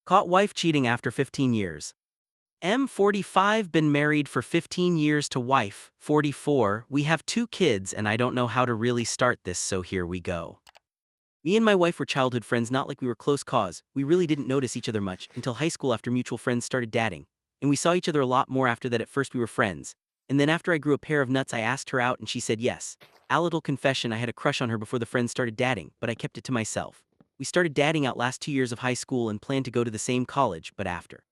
Caught wife cheating after 15 years. M45 been married for 15 years to wife, 44. We have 2 kids and I don't know how to really start this, so here we go. Me and my wife were childhood friends, not like we were close cause. We really didn't notice each other much until high school after mutual friends started dating. And we saw each other a lot more after that. At first we were friends. And then after I grew a pair of nuts I asked her out and she said yes. A little confession, I had a crush on her before the friends started dating, but I kept it to myself. We started dating out last 2 years of high school and planned to go to the same college, but after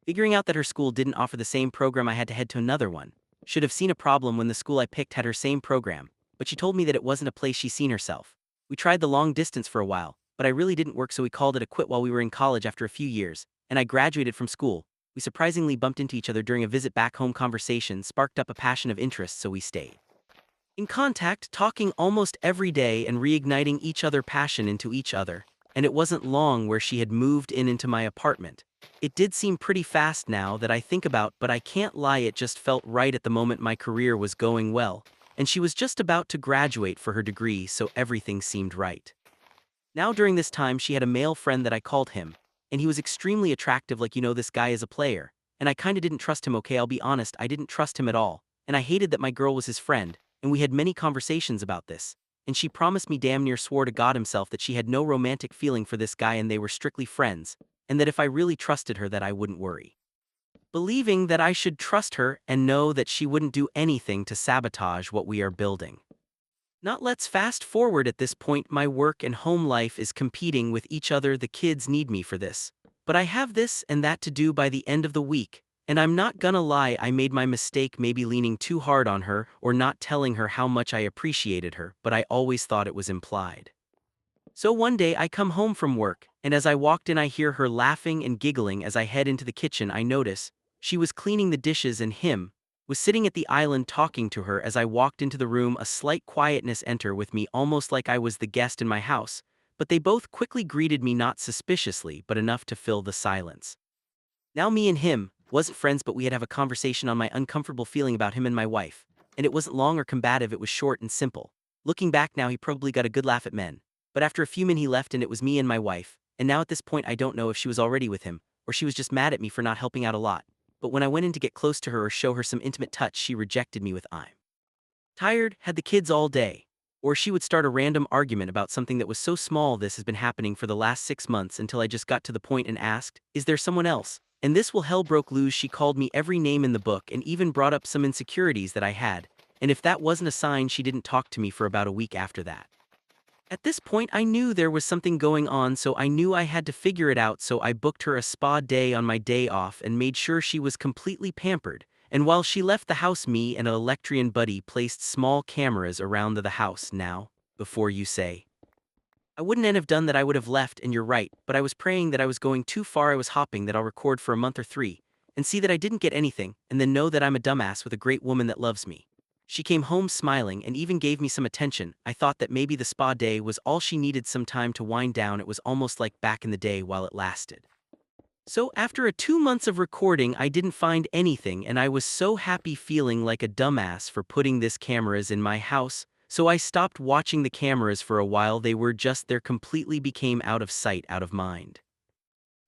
figuring out that her school didn't offer the same program I had to head to another one. Should have seen a problem when the school I picked had her same program, but she told me that it wasn't a place she's seen herself. We tried the long distance for a while, but I really didn't work, so we called it a quit while we were in college. After a few years, and I graduated from school, we surprisingly bumped into each other during a visit back home. Conversation sparked up a passion of interest, so we stayed in contact, talking almost every day and reigniting each other passion into each other. And it wasn't long where she had moved in into my apartment. It did seem pretty fast now that I think about, but I can't lie, it just felt right at the moment. My career was going well, and she was just about to graduate for her degree, so everything seemed right. Now during this time she had a male friend that I called him, and he was extremely attractive. Like, this guy is a player, and I kinda didn't trust him. Okay, I'll be honest, I didn't trust him at all, and I hated that my girl was his friend, and we had many conversations about this. And she promised me, damn near swore to God himself, that she had no romantic feeling for this guy and they were strictly friends, and that if I really trusted her that I wouldn't worry. Believing that I should trust her and know that she wouldn't do anything to sabotage what we are building. Not let's fast forward. At this point my work and home life is competing with each other. The kids need me for this, but I have this and that to do by the end of the week. And I'm not gonna lie, I made my mistake maybe leaning too hard on her or not telling her how much I appreciated her, but I always thought it was implied. So one day I come home from work, and as I walked in I hear her laughing and giggling. As I head into the kitchen I notice she was cleaning the dishes and him was sitting at the island talking to her. As I walked into the room a slight quietness enter with me, almost like I was the guest in my house, but they both quickly greeted me, not suspiciously but enough to fill the silence. Now me and him wasn't friends, but we had have a conversation on my uncomfortable feeling about him and my wife, and it wasn't long or combative, it was short and simple. Looking back now he probably got a good laugh at men. But after a few minutes he left and it was me and my wife, and now at this point I don't know if she was already with him, or she was just mad at me for not helping out a lot. But when I went in to get close to her or show her some intimate touch, she rejected me with "I'm tired, had the kids all day." Or she would start a random argument about something that was so small. This has been happening for the last 6 months until I just got to the point and asked, "Is there someone else?" And this will hell broke loose. She called me every name in the book and even brought up some insecurities that I had. And if that wasn't a sign, she didn't talk to me for about a week after that. At this point I knew there was something going on, so I knew I had to figure it out. So I booked her a spa day on my day off and made sure she was completely pampered. And while she left the house, me and an electrician buddy placed small cameras around the house. Now, before you say I wouldn't have done that, I would have left, and you're right, but I was praying that I was going too far. I was hoping that I'll record for a month or 3 and see that I didn't get anything, and then know that I'm a dumbass with a great woman that loves me. She came home smiling and even gave me some attention. I thought that maybe the spa day was all she needed, some time to wind down. It was almost like back in the day while it lasted. So after 2 months of recording I didn't find anything, and I was so happy, feeling like a dumbass for putting these cameras in my house. So I stopped watching the cameras for a while. They were just there, completely became out of sight, out of mind.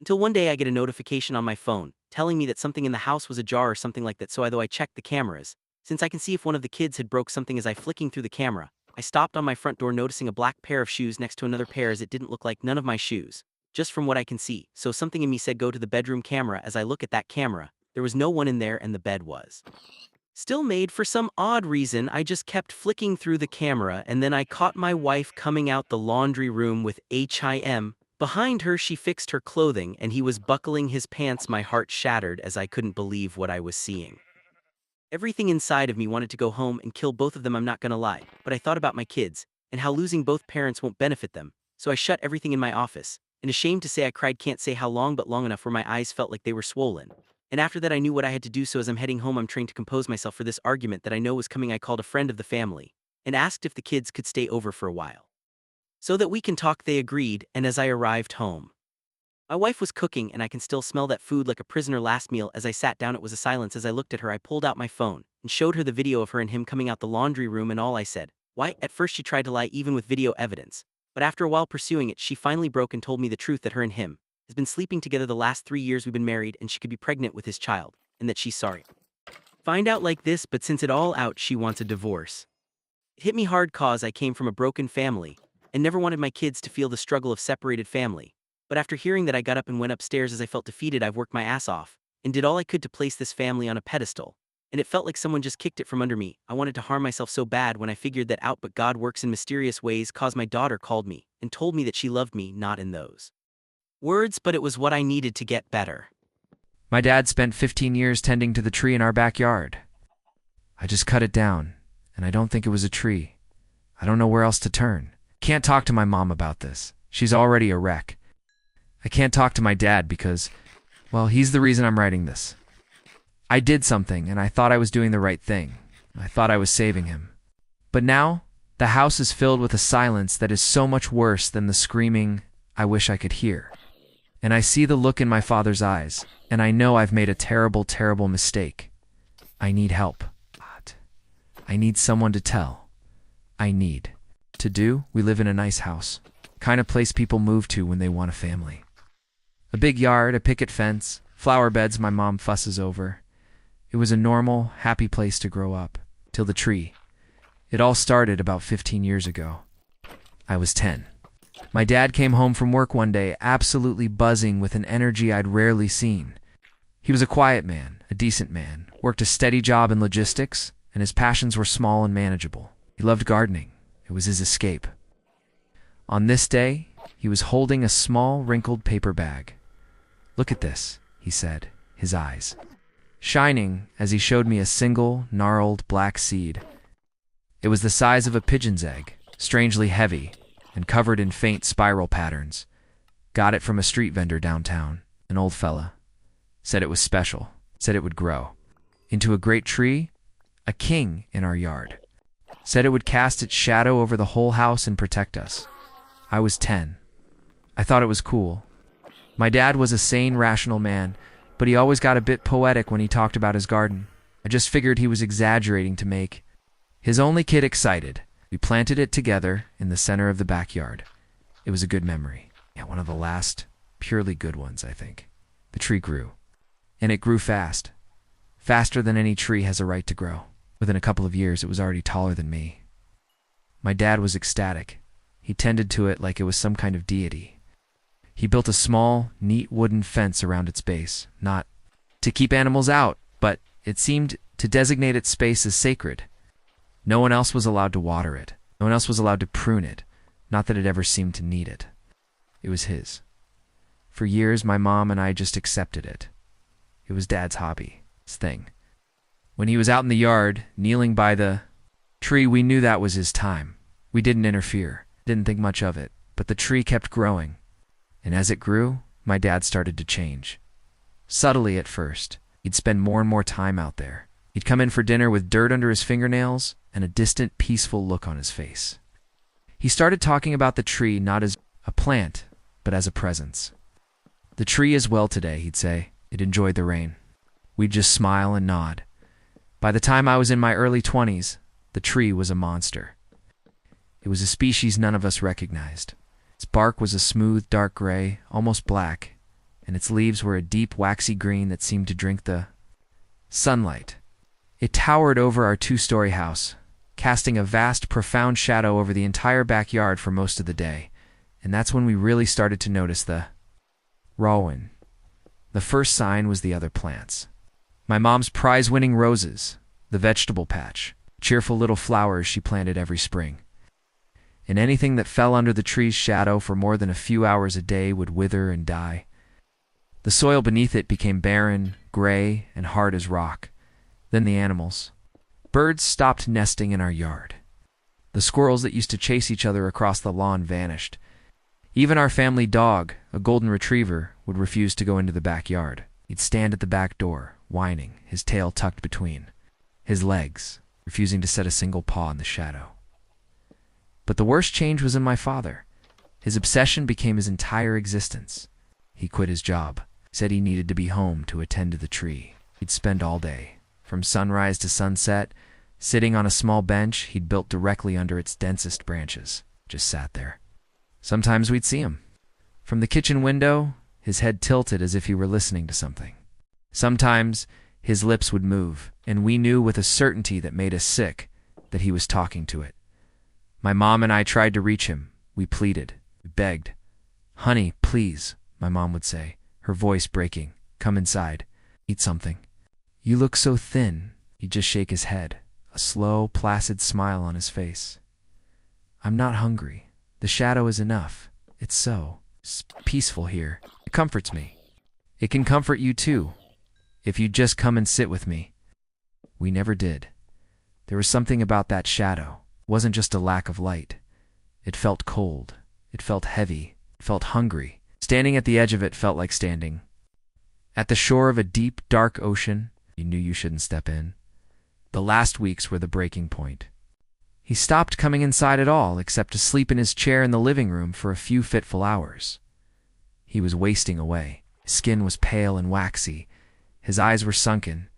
Until one day I get a notification on my phone telling me that something in the house was ajar or something like that. So I checked the cameras, since I can see if one of the kids had broke something. As I flicking through the camera, I stopped on my front door, noticing a black pair of shoes next to another pair, as it didn't look like none of my shoes, just from what I can see. So something in me said go to the bedroom camera. As I look at that camera, there was no one in there and the bed was still made. For some odd reason I just kept flicking through the camera, and then I caught my wife coming out the laundry room with him. Behind her she fixed her clothing and he was buckling his pants. My heart shattered as I couldn't believe what I was seeing. Everything inside of me wanted to go home and kill both of them, I'm not gonna lie, but I thought about my kids and how losing both parents won't benefit them. So I shut everything in my office, and ashamed to say I cried, can't say how long, but long enough where my eyes felt like they were swollen. And after that I knew what I had to do. So as I'm heading home I'm trying to compose myself for this argument that I know was coming. I called a friend of the family and asked if the kids could stay over for a while so that we can talk. They agreed, and as I arrived home, my wife was cooking and I can still smell that food like a prisoner. Last meal, as I sat down it was a silence. As I looked at her I pulled out my phone and showed her the video of her and him coming out the laundry room, and all I said, "Why?" At first she tried to lie, even with video evidence, but after a while pursuing it she finally broke and told me the truth, that her and him has been sleeping together the last 3 years we've been married and she could be pregnant with his child, and that she's sorry. Find out like this, but since it all out, she wants a divorce. It hit me hard cause I came from a broken family and never wanted my kids to feel the struggle of separated family. But after hearing that, I got up and went upstairs as I felt defeated. I've worked my ass off and did all I could to place this family on a pedestal. And it felt like someone just kicked it from under me. I wanted to harm myself so bad when I figured that out, but God works in mysterious ways. Cause my daughter called me and told me that she loved me, not in those words, but it was what I needed to get better. My dad spent 15 years tending to the tree in our backyard. I just cut it down, and I don't think it was a tree. I don't know where else to turn. Can't talk to my mom about this. She's already a wreck. I can't talk to my dad because, well, he's the reason I'm writing this. I did something, and I thought I was doing the right thing. I thought I was saving him. But now, the house is filled with a silence that is so much worse than the screaming I wish I could hear. And I see the look in my father's eyes, and I know I've made a terrible, terrible mistake. I need help. I need someone to tell. We live in a nice house. Kind of place people move to when they want a family. A big yard, a picket fence, flower beds my mom fusses over. It was a normal, happy place to grow up, till the tree. It all started about 15 years ago. I was 10. My dad came home from work one day, absolutely buzzing with an energy I'd rarely seen. He was a quiet man, a decent man, worked a steady job in logistics, and his passions were small and manageable. He loved gardening. It was his escape. On this day, he was holding a small, wrinkled paper bag. "Look at this," he said, his eyes shining as he showed me a single, gnarled black seed. It was the size of a pigeon's egg, strangely heavy, and covered in faint spiral patterns. Got it from a street vendor downtown, an old fella. Said it was special, said it would grow into a great tree, a king in our yard. Said it would cast its shadow over the whole house and protect us. I was 10. I thought it was cool. My dad was a sane, rational man, but he always got a bit poetic when he talked about his garden. I just figured he was exaggerating to make his only kid excited. We planted it together in the center of the backyard. It was a good memory. Yeah, one of the last purely good ones, I think. The tree grew. And it grew fast. Faster than any tree has a right to grow. Within a couple of years, it was already taller than me. My dad was ecstatic. He tended to it like it was some kind of deity. He built a small, neat wooden fence around its base, not to keep animals out, but it seemed to designate its space as sacred. No one else was allowed to water it. No one else was allowed to prune it. Not that it ever seemed to need it. It was his. For years, my mom and I just accepted it. It was Dad's hobby, his thing. When he was out in the yard, kneeling by the tree, we knew that was his time. We didn't interfere, didn't think much of it, but the tree kept growing. And as it grew, my dad started to change. Subtly at first, he'd spend more and more time out there. He'd come in for dinner with dirt under his fingernails and a distant, peaceful look on his face. He started talking about the tree not as a plant, but as a presence. "The tree is well today," he'd say. "It enjoyed the rain." We'd just smile and nod. By the time I was in my early 20s, the tree was a monster. It was a species none of us recognized. Its bark was a smooth, dark gray, almost black, and its leaves were a deep, waxy green that seemed to drink the sunlight. It towered over our 2-story house, casting a vast, profound shadow over the entire backyard for most of the day, and that's when we really started to notice the rowan. The first sign was the other plants. My mom's prize-winning roses, the vegetable patch, cheerful little flowers she planted every spring. And anything that fell under the tree's shadow for more than a few hours a day would wither and die. The soil beneath it became barren, gray, and hard as rock. Then the animals. Birds stopped nesting in our yard. The squirrels that used to chase each other across the lawn vanished. Even our family dog, a golden retriever, would refuse to go into the backyard. He'd stand at the back door, whining, his tail tucked between his legs, refusing to set a single paw in the shadow. But the worst change was in my father. His obsession became his entire existence. He quit his job, said he needed to be home to attend to the tree. He'd spend all day, from sunrise to sunset, sitting on a small bench he'd built directly under its densest branches, just sat there. Sometimes we'd see him. From the kitchen window, his head tilted as if he were listening to something. Sometimes his lips would move, and we knew with a certainty that made us sick that he was talking to it. My mom and I tried to reach him. We pleaded. We begged. "Honey, please," my mom would say, her voice breaking. "Come inside. Eat something." "You look so thin." He'd just shake his head, a slow, placid smile on his face. "I'm not hungry. The shadow is enough. It's so peaceful here. It comforts me. It can comfort you too, if you just come and sit with me." We never did. There was something about that shadow. It wasn't just a lack of light. It felt cold. It felt heavy. It felt hungry. Standing at the edge of it felt like standing at the shore of a deep, dark ocean you knew you shouldn't step in. The last weeks were the breaking point. He stopped coming inside at all, except to sleep in his chair in the living room for a few fitful hours. He was wasting away. His skin was pale and waxy. His eyes were sunken,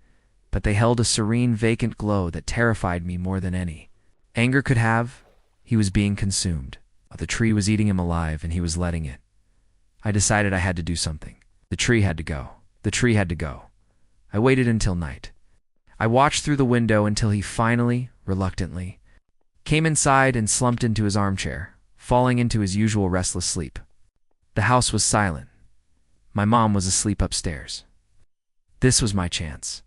but they held a serene, vacant glow that terrified me more than any anger could have. He was being consumed. The tree was eating him alive, and he was letting it. I decided I had to do something. The tree had to go. The tree had to go. I waited until night. I watched through the window until he finally, reluctantly, came inside and slumped into his armchair, falling into his usual restless sleep. The house was silent. My mom was asleep upstairs. This was my chance.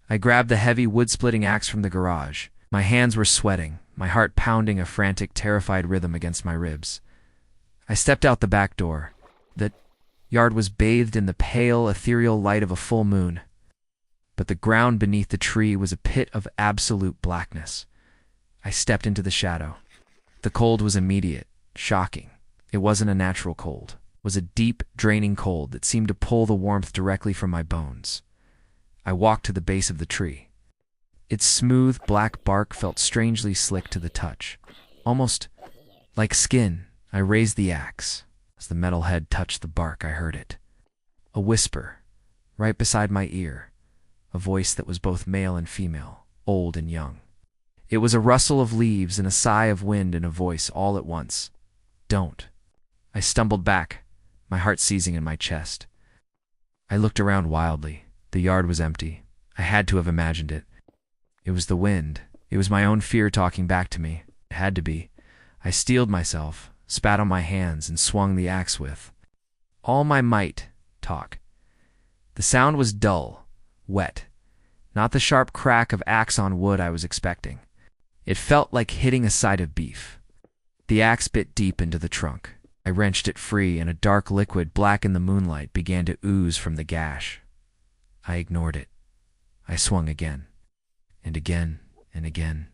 I grabbed the heavy wood-splitting axe from the garage. My hands were sweating, my heart pounding a frantic, terrified rhythm against my ribs. I stepped out the back door. The yard was bathed in the pale, ethereal light of a full moon, but the ground beneath the tree was a pit of absolute blackness. I stepped into the shadow. The cold was immediate, shocking. It wasn't a natural cold. It was a deep, draining cold that seemed to pull the warmth directly from my bones. I walked to the base of the tree. Its smooth, black bark felt strangely slick to the touch, almost like skin. I raised the axe. As the metal head touched the bark, I heard it. A whisper, right beside my ear. A voice that was both male and female, old and young. It was a rustle of leaves and a sigh of wind and a voice all at once. "Don't." I stumbled back, my heart seizing in my chest. I looked around wildly. The yard was empty. I had to have imagined it. It was the wind. It was my own fear talking back to me. It had to be. I steeled myself, spat on my hands, and swung the axe with all my might. Talk. The sound was dull, wet, not the sharp crack of axe on wood I was expecting. It felt like hitting a side of beef. The axe bit deep into the trunk. I wrenched it free, and a dark liquid, black in the moonlight, began to ooze from the gash. I ignored it. I swung again, and again, and again.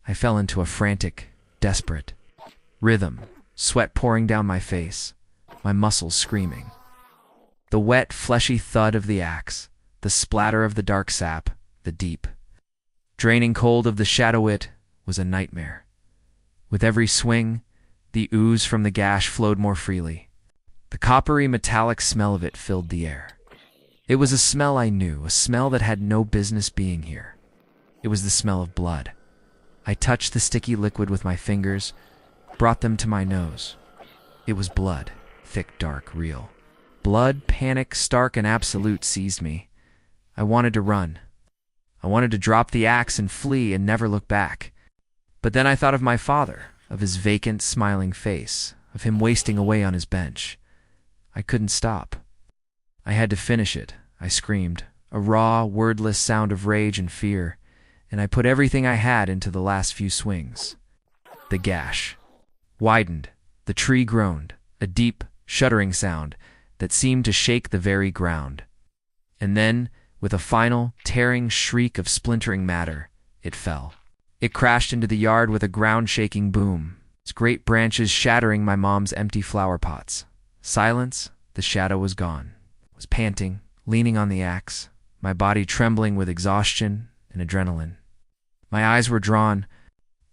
I fell into a frantic, desperate rhythm, sweat pouring down my face, my muscles screaming. The wet, fleshy thud of the axe, the splatter of the dark sap, the deep, draining cold of the shadow, it was a nightmare. With every swing, the ooze from the gash flowed more freely. The coppery, metallic smell of it filled the air. It was a smell I knew, a smell that had no business being here. It was the smell of blood. I touched the sticky liquid with my fingers, brought them to my nose. It was blood, thick, dark, real. Blood, panic, stark and absolute seized me. I wanted to run. I wanted to drop the axe and flee and never look back. But then I thought of my father, of his vacant, smiling face, of him wasting away on his bench. I couldn't stop. I had to finish it. I screamed, a raw, wordless sound of rage and fear, and I put everything I had into the last few swings. The gash widened. The tree groaned, a deep, shuddering sound that seemed to shake the very ground. And then, with a final, tearing shriek of splintering matter, it fell. It crashed into the yard with a ground-shaking boom, its great branches shattering my mom's empty flower pots. Silence, the shadow was gone. I was panting, leaning on the axe, my body trembling with exhaustion and adrenaline. My eyes were drawn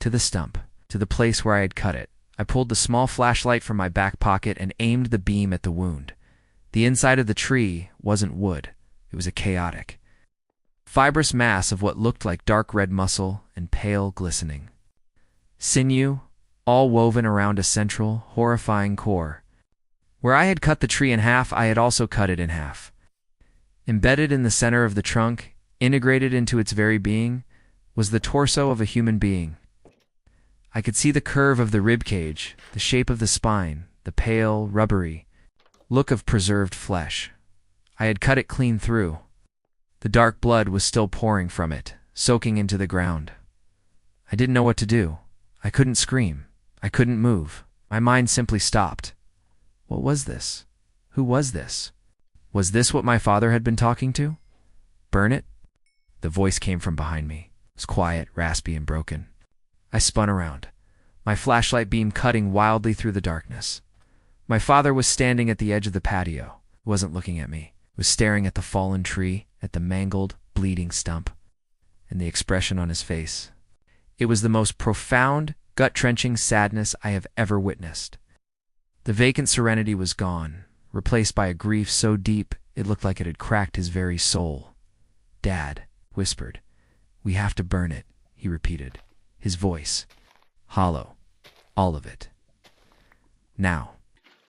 to the stump, to the place where I had cut it. I pulled the small flashlight from my back pocket and aimed the beam at the wound. The inside of the tree wasn't wood. It was a chaotic, fibrous mass of what looked like dark red muscle and pale glistening sinew, all woven around a central, horrifying core. Where I had cut the tree in half, I had also cut it in half. Embedded in the center of the trunk, integrated into its very being, was the torso of a human being. I could see the curve of the rib cage, the shape of the spine, the pale, rubbery look of preserved flesh. I had cut it clean through. The dark blood was still pouring from it, soaking into the ground. I didn't know what to do. I couldn't scream. I couldn't move. My mind simply stopped. What was this? Who was this? Was this what my father had been talking to? Burn it? The voice came from behind me. It was quiet, raspy, and broken. I spun around, my flashlight beam cutting wildly through the darkness. My father was standing at the edge of the patio. He wasn't looking at me. He was staring at the fallen tree, at the mangled, bleeding stump, and the expression on his face. It was the most profound, gut-wrenching sadness I have ever witnessed. The vacant serenity was gone, replaced by a grief so deep it looked like it had cracked his very soul. "Dad," whispered. "We have to burn it," he repeated, his voice hollow, all of it. "Now."